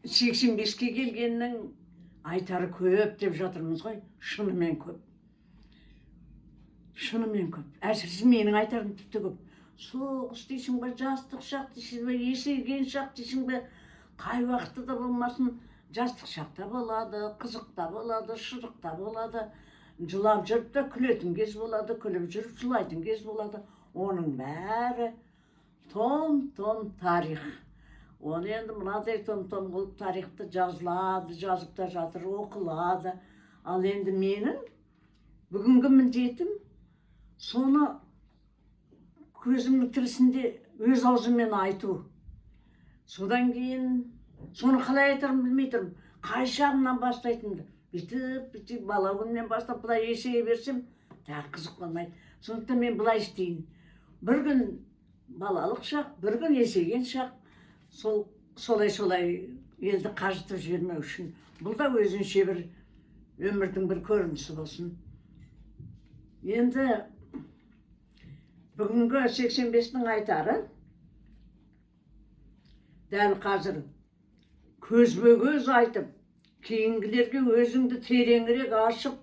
85-ке келгеннің айтары көп деп жатырмыз ғой. Шынымен көп. Шынымен көп. Әсіресе менің айтарым тіпті көп. Соғыс дейсің бе, жастық шақ дейсің бе, есейген шақ дейсің бе, қай уақытта да болмасын, жастық шақта болады, қызықта болады, шыдықта болады. Жылап жүріп та күлетін кез болады, күліп жүріп жылайтын кез болады. Оның бәрі том тарих. Оны енді мынадай том қылып тарихты жазылады, жазып та жатыр, оқылады. Ал енді менің бүгінгі міндетім соны көзімнің тірісінде өз аузыммен айту. Содан кейін соны қалай айтарым білмей тұрмын. Қай шағымнан бастайтынымды. Бүйтіп бала күнімнен бастап былай есейе берсем, тағы қызық болмайды. Сондықтан мен былай істейін. Бір күн балалық шақ, бір күн есейген шақ, солай елді қажытып жібермеу үшін. Бұл да өзінше бір өмірдің бір көрінісі болсын. Енді бүгінгі 85-нің айтары дәл қазір көзбе-көз айтып, кейінгілерге өзіңді тереңірек ашу,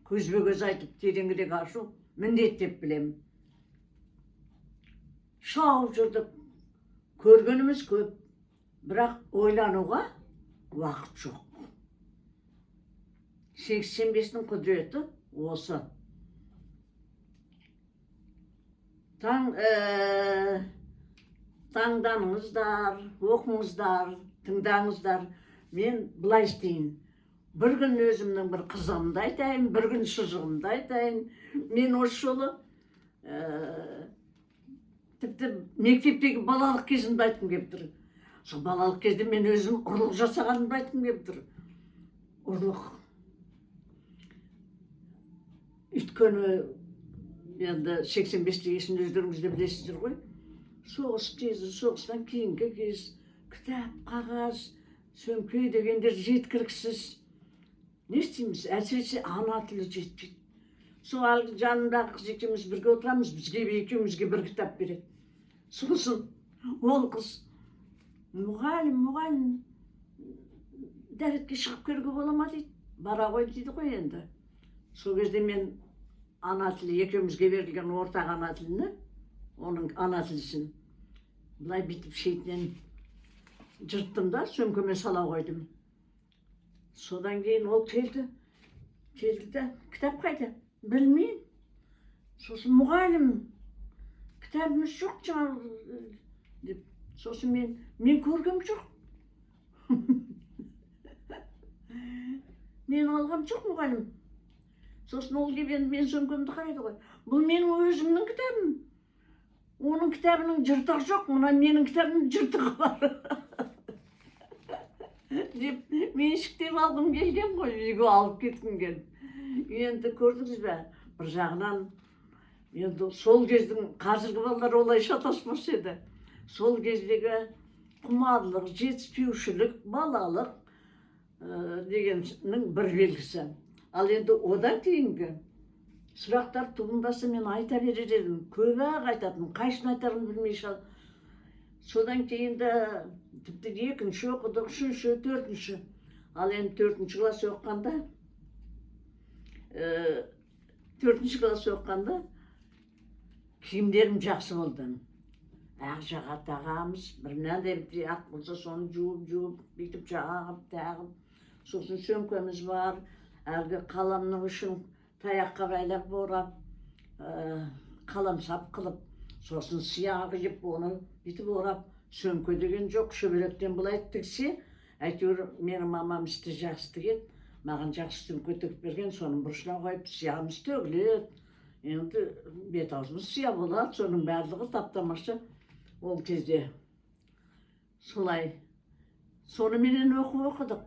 көзбе-көз айтып, тереңірек ашу міндет деп білемін. Шауып жүрдік, көргеніміз көп, бірақ ойлануға уақыт жоқ. 85-нің құдіреті осы. Таңданыңыздар, оқыңыздар, тыңдаңыздар. Мен былай істейін. Бір күн өзімнің бір қызығымды айтайын, бір күн шыжығымды айтайын. Мен осы жолы тіпті мектептегі балалық кезімді айтқым келіп тұр. Сол балалық кезде мен өзім ұрлық жасағанымды айтқым келіп тұр. Ұрлық. Өйткені енді 85-те есін өздеріңіз де білесіздер ғой. Соғыс кезі, соғыстан кейінгі кез, кітап, қағаз, сөмке дегендер жеткіліксіз. Не істейміз? Әсіресе ана тілі жетпейді. Сол жанындағы қыз екеуміз бірге отырамыз, бізге екеумізге бір кітап береді. Сосын ол қыз, мұғалім, дәретке шығып көруге бола ма дейді. Бара ғой дейді ғой енді. Сол кезде мен ана тілі, екеумізге берілген ортақ ана тіліні, оның ана тілісін былай бүйтіп шетінен жырттым да, сөмкеме сала қойдым. Содан кейін ол келді да, кітап қайда? Білмеймін. Сосын мұғалім, кітабымыз жоқ жаңағы деп. Сосын мен көргем жоқ. Мен алғам жоқ мұғалім. Сосын ол келген мен сөмкемді қарайды ғой. Бұл менің өзімнің кітабым. Оның кітабының жыртығы жоқ, мына менің кітабымның жыртығы бар. Деп меншіктеп алғым келген ғой, үйге алып кеткім келді. Енді көрдіңіз бе, бір жағынан енді сол кездің қазіргі балалар олай шатаспас еді. Сол кездегі құмарлық, жетіспеушілік, балалық дегеннің бір белгісі. Ал енді одан кейінгі сұрақтар туындаса мен айта берер едім, көп-ақ айтатынмын, қайсыны айтарымды білмей шал. Содан кейін де тіпті екінші оқыдық, үшінші, төртінші. Ал енді төртінші класс оқығанда киімдерім жақсы болды. Ақ жаға тағамыз, бір мынандай ақ болса соны жуып, бүйтіп жағып, тағып. Сосын сөмкеміз бар, әлгі қаламның ұшын таяққа байлап орап, қаламсап қылып, сосын сияқ үйіп, оны бүйтіп орап, сөмке деген жоқ, шөберектен былай тіксе, әйтеуір менің мамам істі жақсы тігеді, маған жақсы сөмке тігіп берген, соның бұрышына қойып, сияғымыз төгіледі. Енді бет аузымыз сия болады, соның барлығы таптамашы ол кезде. Солай, соныменен оқыдық,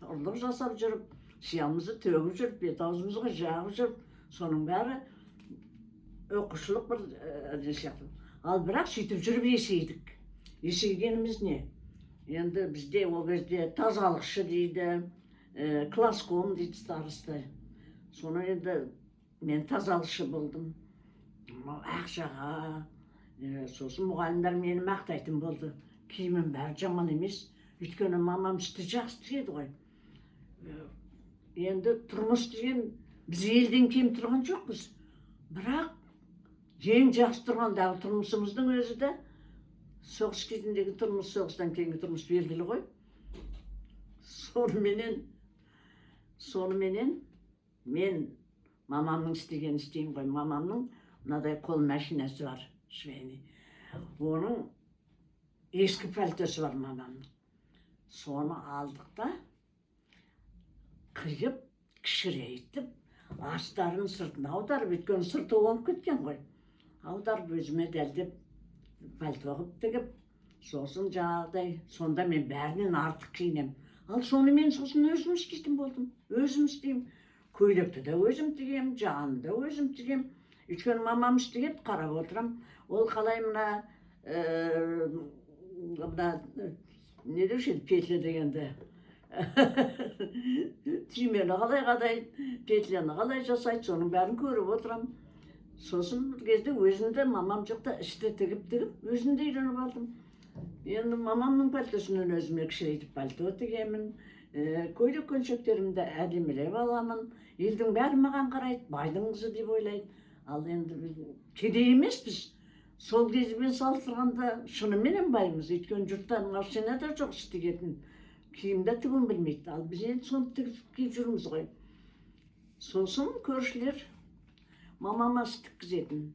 ұрлық жасап жүріп, сиямызды төгіп жүріп, бет аузымызға жағып жүріп, соның бәрі оқушылық бір сияқты. Ал бірақ сөйтіп жүріп есейдік. Есейгеніміз не? Енді бізде ол кезде тазалықшы дейді, класском дейді старосты. Соны енді мен тазалықшы болдым. Ақ жаға, сосын мұғалімдер мені мақтайтын болды. киімім бәрі жаман емес. Өйткені мамам істі жақсы тігеді ғой. Енді тұрмыс деген біз елден кем тұрған жоқпыз. Бірақ ең жақсы тұрғандағы тұрмысымыздың өзі де соғыс кезіндегі тұрмыс, соғыстан кейінгі тұрмыс белгілі ғой. Сонымен мен мамамның істегенін істеймін ғой. Мамамның мынадай қол машинасы бар, швейный. Оның ескі пальтосы бар мамамның. Соны алдық та, қиып, кішірейтіп, астарын сыртына аударып, өйткені сырты оңып кеткен ғой. Аударып өзіме дәлдеп, пальто қып тігіп, сосын жаңағыдай, сонда мен бәрінен артық киінем. Ал сонымен сосын өзім істейтін болдым. Өзім істеймін. Көйлекті де өзім тігем, жағанды да өзім тігем. Өйткені мамам істегенді қарап отырам. Ол қалай мына не деуші еді, петля дегенді. Түймені қалай, петляны қалай жасайды, соның бәрін көріп отырам. Сосын бір кезде өзімді мамам жоқта ішті тігіп, өзімді үйреніп алдым. Енді мамамның пальтосынан өзіме кішірейтіп пальто тігемін. Көйлек көншектерімді әдемілеп аламын. Елдің бәрі маған қарайды, байдың қызы деп ойлайды. Ал енді кедей емеспіз. Сол кезімен салыстырғанда шынымен баймыз. Өйткені жұрттан машина да жоқ істегетін. Киімді тігуін білмейді. Ал біз енді соны тігіп киіп жүрміз ғой. Сосын көршілер мамама тіккізетін.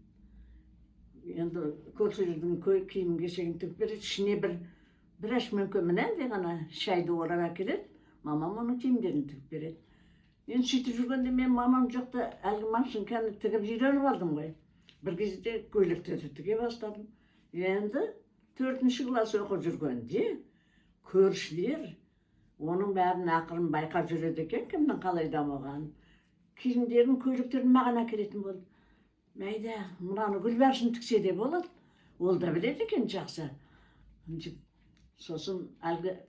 Енді көршілердің киім кешегін тігіп береді. Ішіне бір әшмөңке мынандай ғана шайды орап әкеледі. Мамам оның киімдерін тігіп береді. Енді сөйтіп жүргенде мен мамам жоқта әлгі машинканы тігіп үйреніп алдым ғой. Бір кезде көйлектерді тіге бастадым. Енді 4-ші класс оқып жүргенде көршілер оның бәрін ақырын байқап жүреді екен, кімнің қалай дамығанын. Киімдерін, көйлектерін маған әкелетін болды. Мәйда, мынаны Гүлбаршын тіксе де болады. Ол да біледі екен жақсы. Сосын әлгі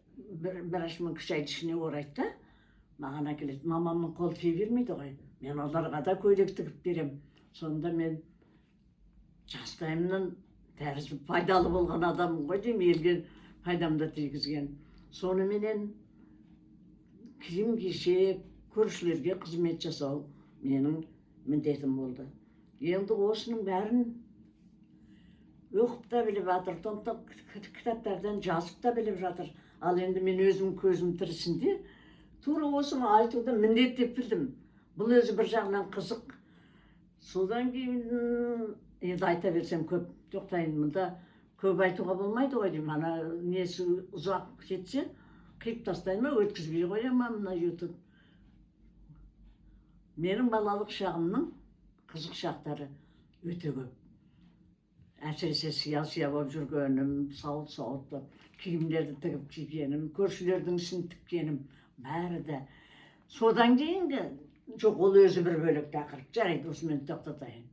бір ашмын шайды ішіне орайды да, маған әкеледі. Мамамның қол тие бермейді ғой. Мен оларға да көйлек тігіп берем. Сонда мен жастайымнан тәрізі пайдалы болған адамым ғой деймін, елге пайдамды тигізген. Соныменен киім кешек, көршілерге қызмет жасау менің міндетім болды. Енді осының бәрін оқып та біліп жатыр, кітаптардан жазып та біліп жатыр. Ал енді мен өзім көзім тірісінде тура осыны айтуды міндет деп білдім. Бұл өзі бір жағынан қызық. Содан кейін енді айта берсем көп тоқтайын, мұнда көп айтуға болмайды ғой деймін. Ана несі ұзақ кетсе қиып тастайын ма, өткізбей қоям ма мына YouTube. Менің балалық шағымның қызық шақтары өте көп. Әсіресе сия болып жүргенім, сауыт киімдерді тігіп кигенім, көршілердің ішін тіккенім, бәрі де. Содан кейінгі жоқ, ол өзі бір бөлек тақырып. Жарайды, осымен тоқтатайын.